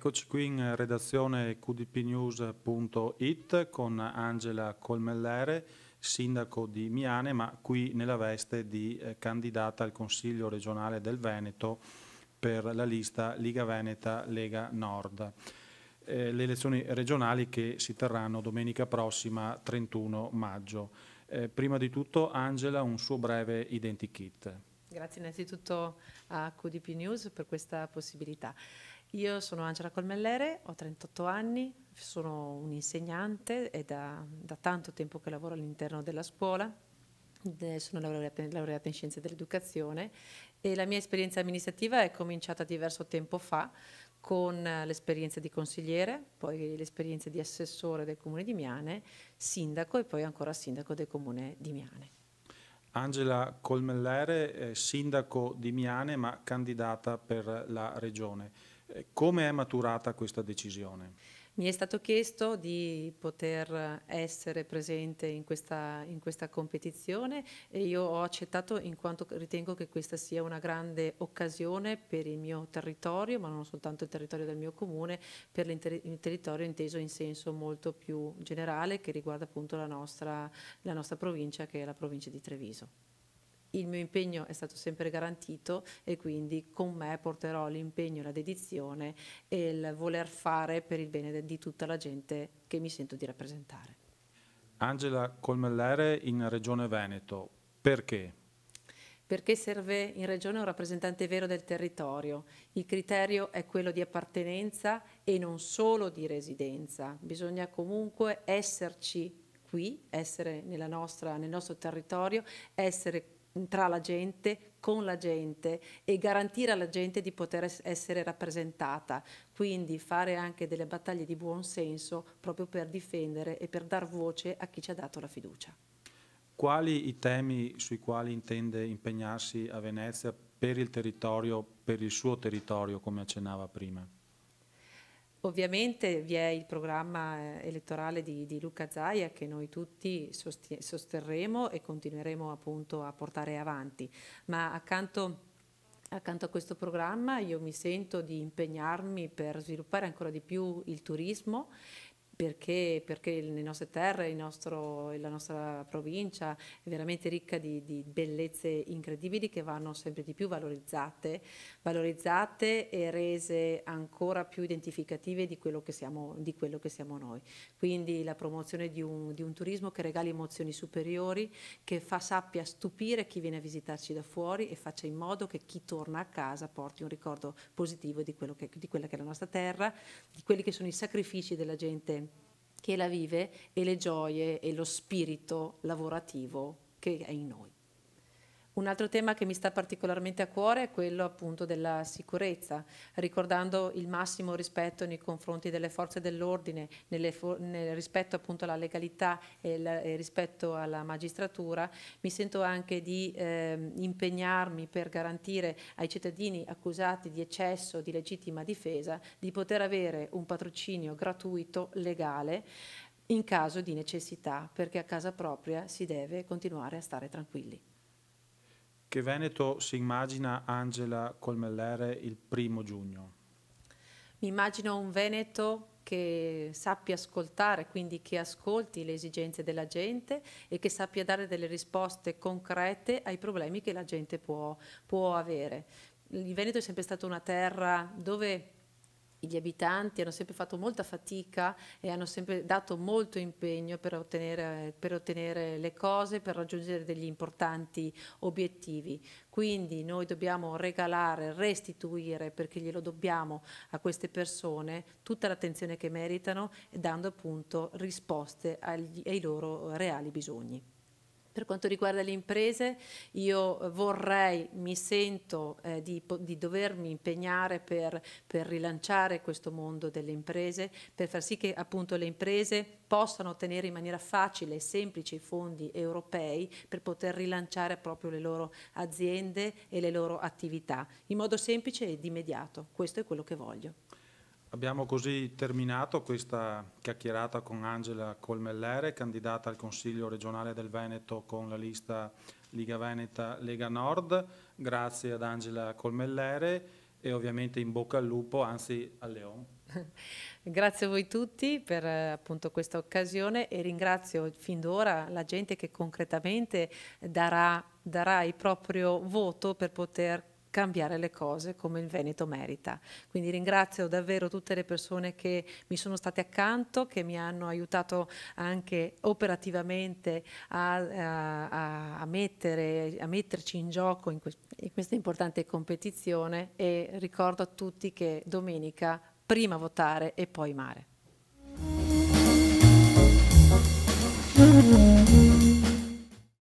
Eccoci qui in redazione qdpnews.it con Angela Colmellere, sindaco di Miane, ma qui nella veste di candidata al Consiglio regionale del Veneto per la lista Liga Veneta Lega Nord. Le elezioni regionali che si terranno domenica prossima 31 maggio. Prima di tutto Angela, un suo breve identikit. Grazie innanzitutto a QDP News per questa possibilità. Io sono Angela Colmellere, ho 38 anni, sono un'insegnante e da tanto tempo che lavoro all'interno della scuola. Sono laureata in scienze dell'educazione e la mia esperienza amministrativa è cominciata diverso tempo fa con l'esperienza di consigliere, poi l'esperienza di assessore del Comune di Miane, sindaco e poi ancora sindaco del Comune di Miane. Angela Colmellere, sindaco di Miane ma candidata per la regione. Come è maturata questa decisione? Mi è stato chiesto di poter essere presente in questa competizione e io ho accettato in quanto ritengo che questa sia una grande occasione per il mio territorio, ma non soltanto il territorio del mio comune, per il territorio inteso in senso molto più generale che riguarda appunto la nostra provincia, che è la provincia di Treviso. Il mio impegno è stato sempre garantito e quindi con me porterò l'impegno, la dedizione e il voler fare per il bene di tutta la gente che mi sento di rappresentare. Angela Colmellere in Regione Veneto, perché? Perché serve in regione un rappresentante vero del territorio. Il criterio è quello di appartenenza e non solo di residenza. Bisogna comunque esserci qui, essere nel nostro territorio, essere tra la gente, con la gente e garantire alla gente di poter essere rappresentata, quindi fare anche delle battaglie di buon senso proprio per difendere e per dar voce a chi ci ha dato la fiducia. Quali i temi sui quali intende impegnarsi a Venezia per il territorio, per il suo territorio, come accennava prima? Ovviamente vi è il programma elettorale di Luca Zaia che noi tutti sosterremo e continueremo appunto a portare avanti, ma accanto a questo programma io mi sento di impegnarmi per sviluppare ancora di più il turismo perché le nostre terre, la nostra provincia è veramente ricca di bellezze incredibili che vanno sempre di più valorizzate e rese ancora più identificative di quello che siamo noi. Quindi la promozione di un turismo che regali emozioni superiori, che sappia stupire chi viene a visitarci da fuori e faccia in modo che chi torna a casa porti un ricordo positivo di quella che è la nostra terra, di quelli che sono i sacrifici della gente che la vive e le gioie e lo spirito lavorativo che è in noi. Un altro tema che mi sta particolarmente a cuore è quello appunto della sicurezza, ricordando il massimo rispetto nei confronti delle forze dell'ordine, nel rispetto appunto alla legalità e rispetto alla magistratura. Mi sento anche di impegnarmi per garantire ai cittadini accusati di eccesso di legittima difesa di poter avere un patrocinio gratuito, legale, in caso di necessità, perché a casa propria si deve continuare a stare tranquilli. Che Veneto si immagina Angela Colmellere il 1° giugno? Mi immagino un Veneto che sappia ascoltare, quindi che ascolti le esigenze della gente e che sappia dare delle risposte concrete ai problemi che la gente può avere. Il Veneto è sempre stata una terra dove gli abitanti hanno sempre fatto molta fatica e hanno sempre dato molto impegno per ottenere le cose, per raggiungere degli importanti obiettivi. Quindi noi dobbiamo regalare, restituire, perché glielo dobbiamo a queste persone, tutta l'attenzione che meritano e dando appunto risposte ai loro reali bisogni. Per quanto riguarda le imprese, io mi sento di dovermi impegnare per rilanciare questo mondo delle imprese, per far sì che appunto le imprese possano ottenere in maniera facile e semplice i fondi europei per poter rilanciare proprio le loro aziende e le loro attività, in modo semplice ed immediato. Questo è quello che voglio. Abbiamo così terminato questa chiacchierata con Angela Colmellere, candidata al Consiglio regionale del Veneto con la lista Liga Veneta Lega Nord. Grazie ad Angela Colmellere e ovviamente in bocca al lupo, anzi al leone. Grazie a voi tutti per appunto questa occasione e ringrazio fin d'ora la gente che concretamente darà il proprio voto per poter cambiare le cose come il Veneto merita. Quindi ringrazio davvero tutte le persone che mi sono state accanto, che mi hanno aiutato anche operativamente a metterci in gioco in questa importante competizione, e ricordo a tutti che domenica prima votare e poi mare.